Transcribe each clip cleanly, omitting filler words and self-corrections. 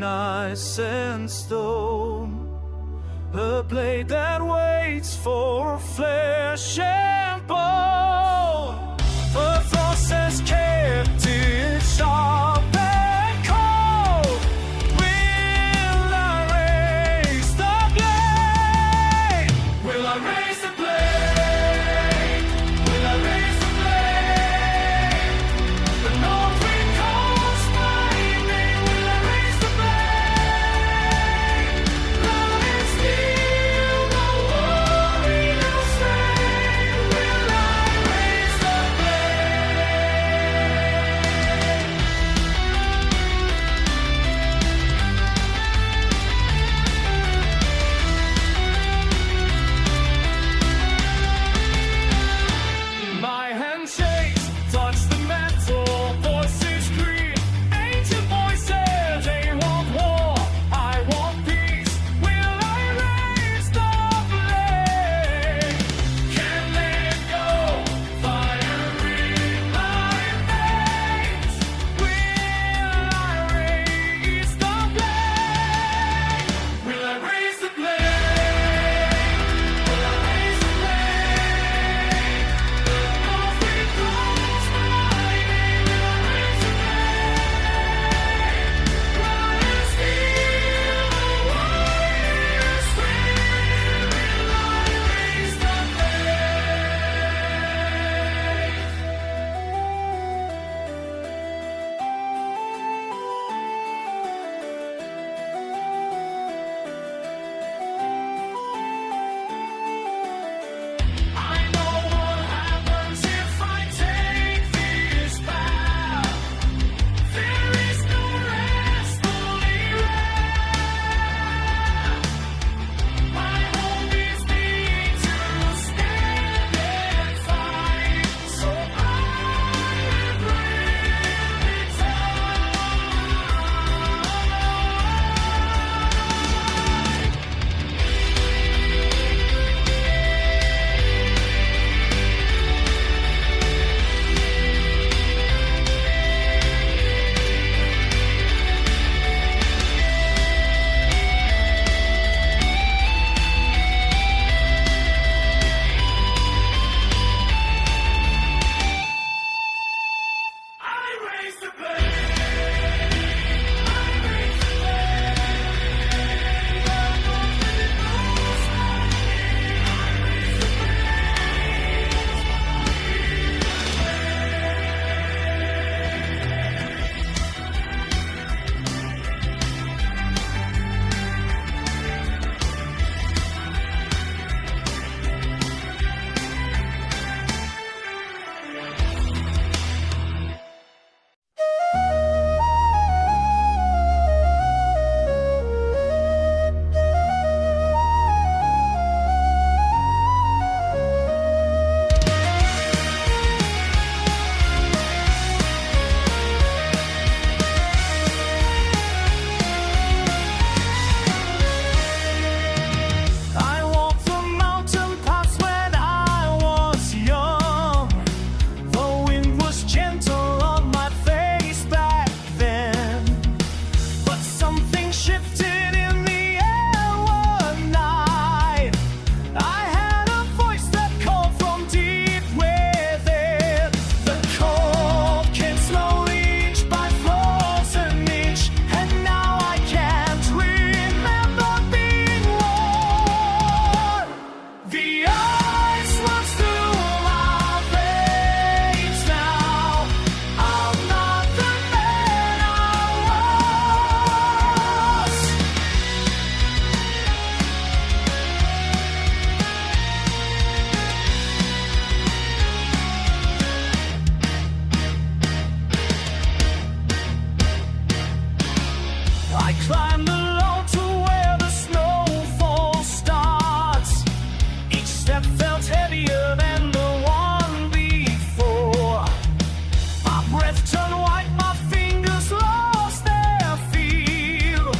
ice and stone, a blade that waits for flesh and bone. The frost has kept it sharp and cold. Will I raise the blade? Will I raise the blade? Will I raise the blade? The north wind calls my name. Will I raise the blade? Loud and still, the warriors say. Will I raise the blade? My hand shakes, touch the metal, voices scream. Ancient voices, they want war, I want peace. Will I raise the blade? Can't let go, fire in my veins. Will I raise the blade? Will I raise the blade? Will I raise the blade? North wind calls my name. Will I raise the blade? Loud and still, the warriors scream. Will I raise the I know what happens if I take this path. There is no rest, only wrath. My hope is being to stand and fight, so I will bring it I raise the blade. I raise the blade. The north wind blows my name. I raise the I walked the mountain paths when I was young. The wind was gentle on my face back then, but something shifted in the air one night. I had a voice that called from deep within. The cold came slowly, inch by frozen inch, and now I can't remember being warm. The ice runs through my veins now. I'm not the man I was. I climbed along to where the snowfall starts. Each step felt heavier than the one before. My breath turned white, my fingers lost their feel.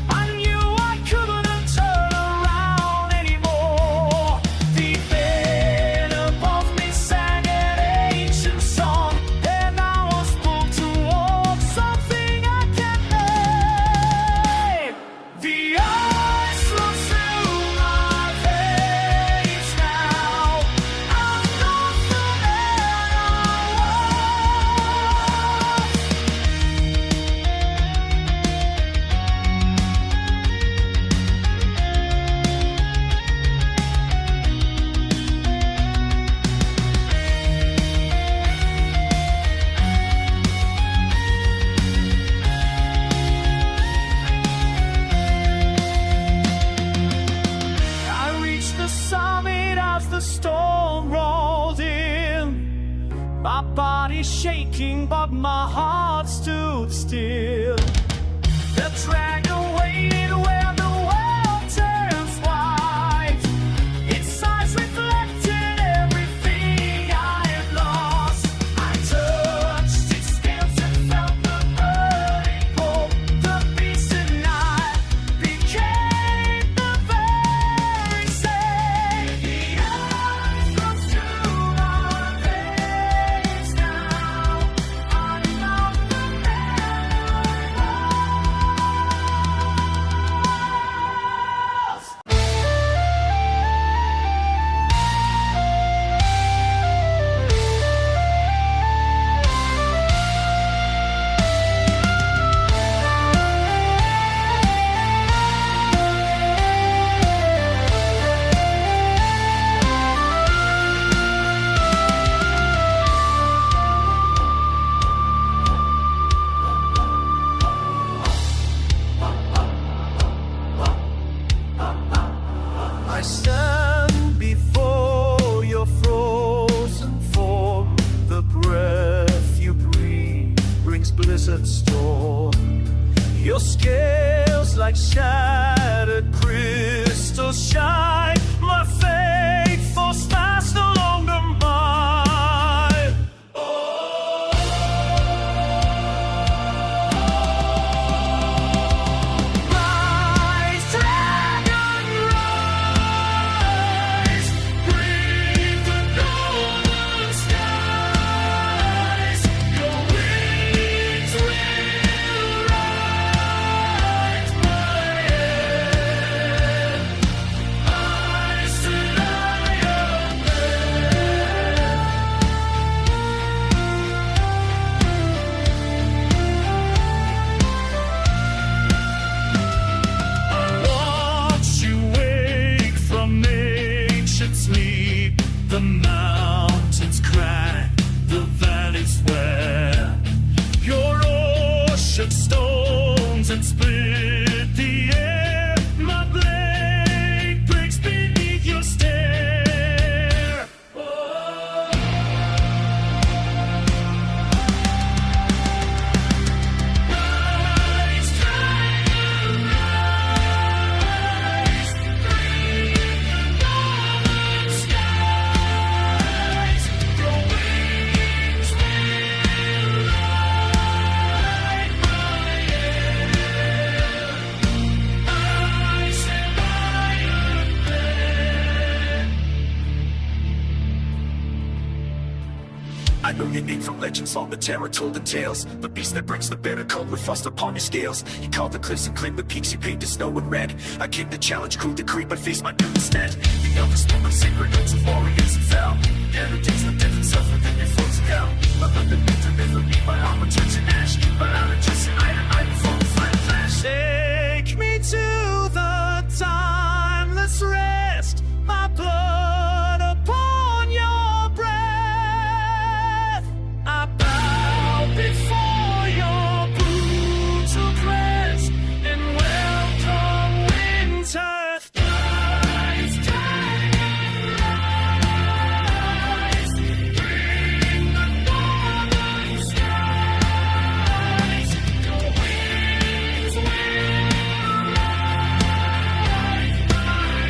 I knew I couldn't turn around anymore. Deep in above me sang an ancient song, and I was pulled towards something I can't shaking, but my heart stood still. The dragon waited where the world turns white. Its eyes reflected everything I had lost. I touched its scales and felt the burning pull. The beast and I became the very same. The ice runs through my veins now. I'm not the man I I stand before your frozen form. The breath you breathe brings blizzard storm. Your scales like shattered crystal shine. My faithful stars no longer mine. Rise, dragon, rise. Breathe the golden skies. Your wings will ride my head. Eyes to lion watch you wake from ancient sleep. The mountains crack, the valleys wear. Your ocean stones and split the air. My blade breaks beneath your stare. Rise, dragon, rise. Breathe the golden skies. Your wings will ride my head. Ice and iron blade. I know your name from legends, all the terror told in tales. The beast that brings the bitter cold with frost upon your scales. He called the cliffs and claimed the peaks, he painted snow and red. I came to challenge cruel decree, but faced my doom instead. The elves spoke of sacred oaths of warriors and fell. Every day's the death and suffer, then your foes of hell. But let the winter never me, my armor turns to ash. But I'm just an eye to eye before the final flash. Take me to the timeless rest. My blood upon your breath. I bow before your brutal crest and welcome winter. Rise, dragon, rise. Bring the northern skies. Your wings will ride my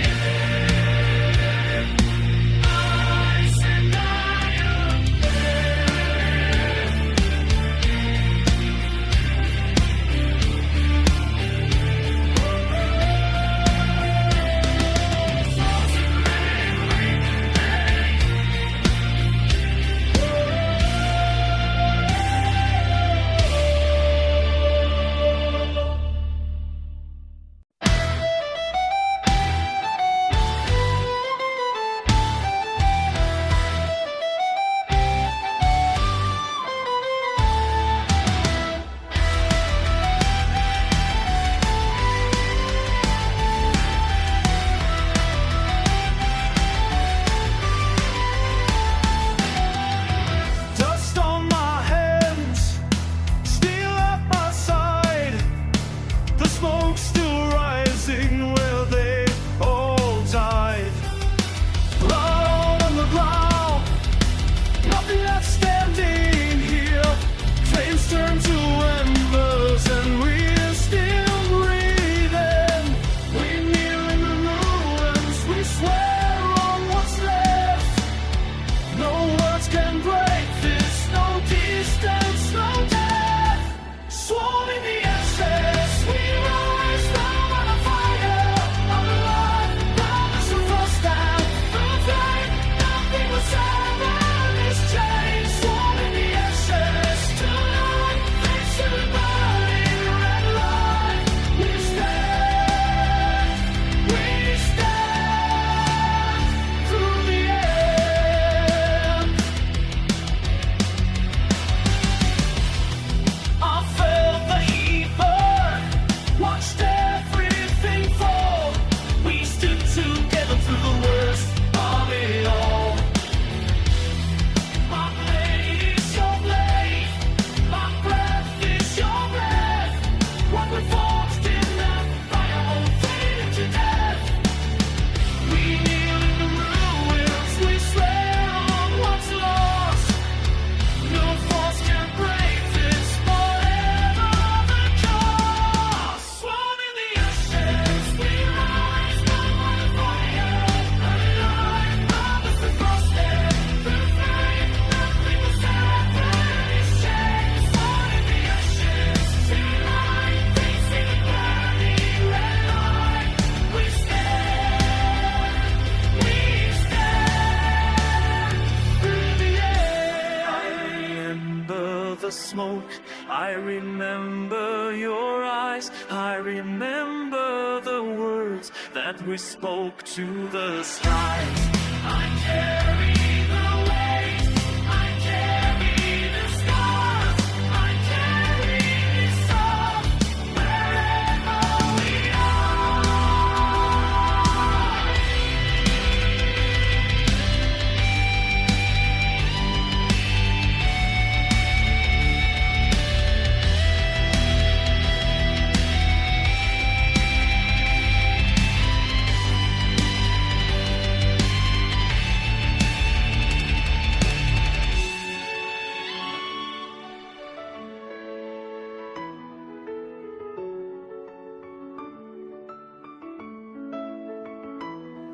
head. Ice and iron Dust on my hands, steel at my side. The smoke still rising where they all died. Blood on the ground, nothing left standing here. I remember your eyes, I remember the words that we spoke to the skies. I carry the weight, I carry the scars, I carry this song wherever we are.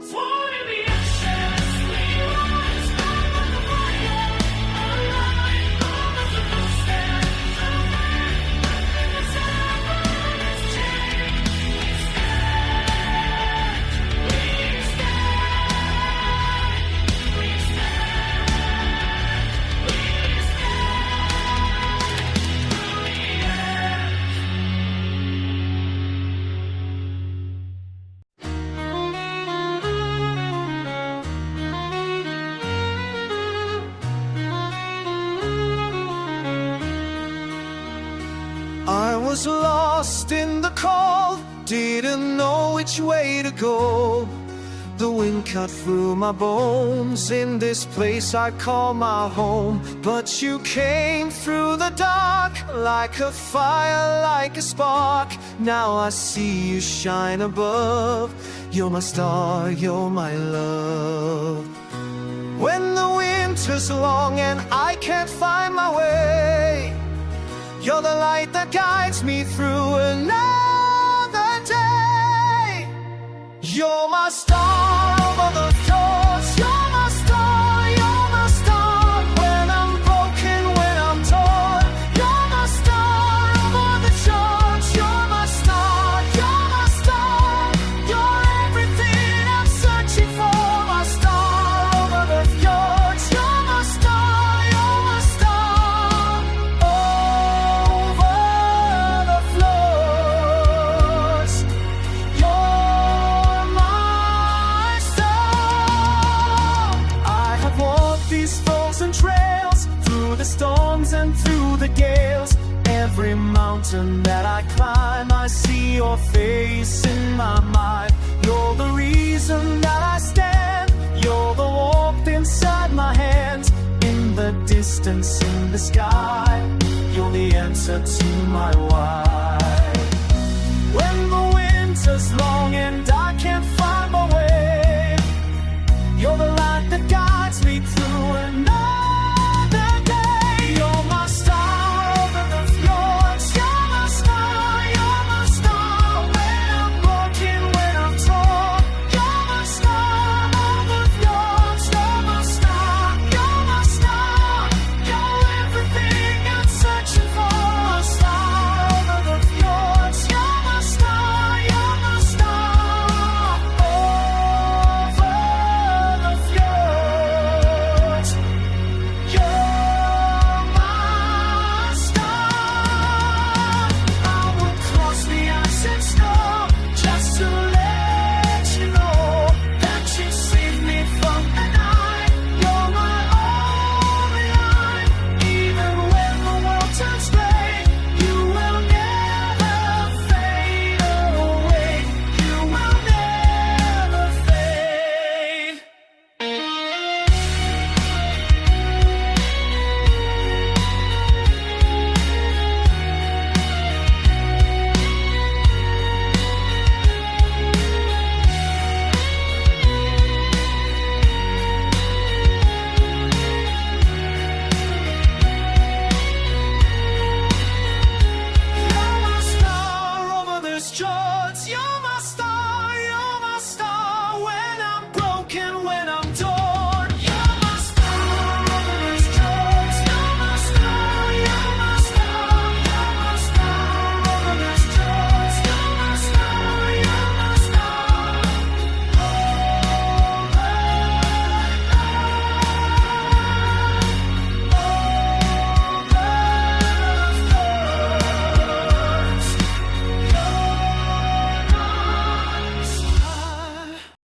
Sworn in the ashes, we rise from the fire, alive over the footsteps of man. In the silence change, we stand, we stand, we stand, we stand I was lost in the cold, didn't know which way to go. The wind cut through my bones in this place I call my home. But you came through the dark like a fire, like a spark. Now I see you shine above. You're my star, you're my love. When the winter's long and I can't find my way, you're the light that guides me through another day. You're my star over the fjords. You're my star, you're my star. When I'm broken, when I'm torn, you're my star over the fjords. You're my star, you're my star. You're everything I'm searching for. My star over the fjords. You're my star, you're my star. Over the floors. You're my star. I have walked these frozen trails through the storms and through the gales. Every mountain that I climb, I see your face in my mind. You're the reason that I stand. You're the warmth inside my hands. In the distance, in the sky, you're the answer to my why. When the winter's long and I can't find my way, you're the light that guides me through another day. You're my star over the fjords. You're my star, you're my star. When I'm broken, when I'm torn, you're my star over the fjords. You're my star, you're my star. You're everything I'm searching for. My star over the fjords. You're my star, you're my star. Over the fjords. You're my star. I would cross the ice and snow just to let you know that you saved me from the night. You're my only light. Even when the world turns gray, you will never fade away. You will never fade. You're my star over the fjords. You're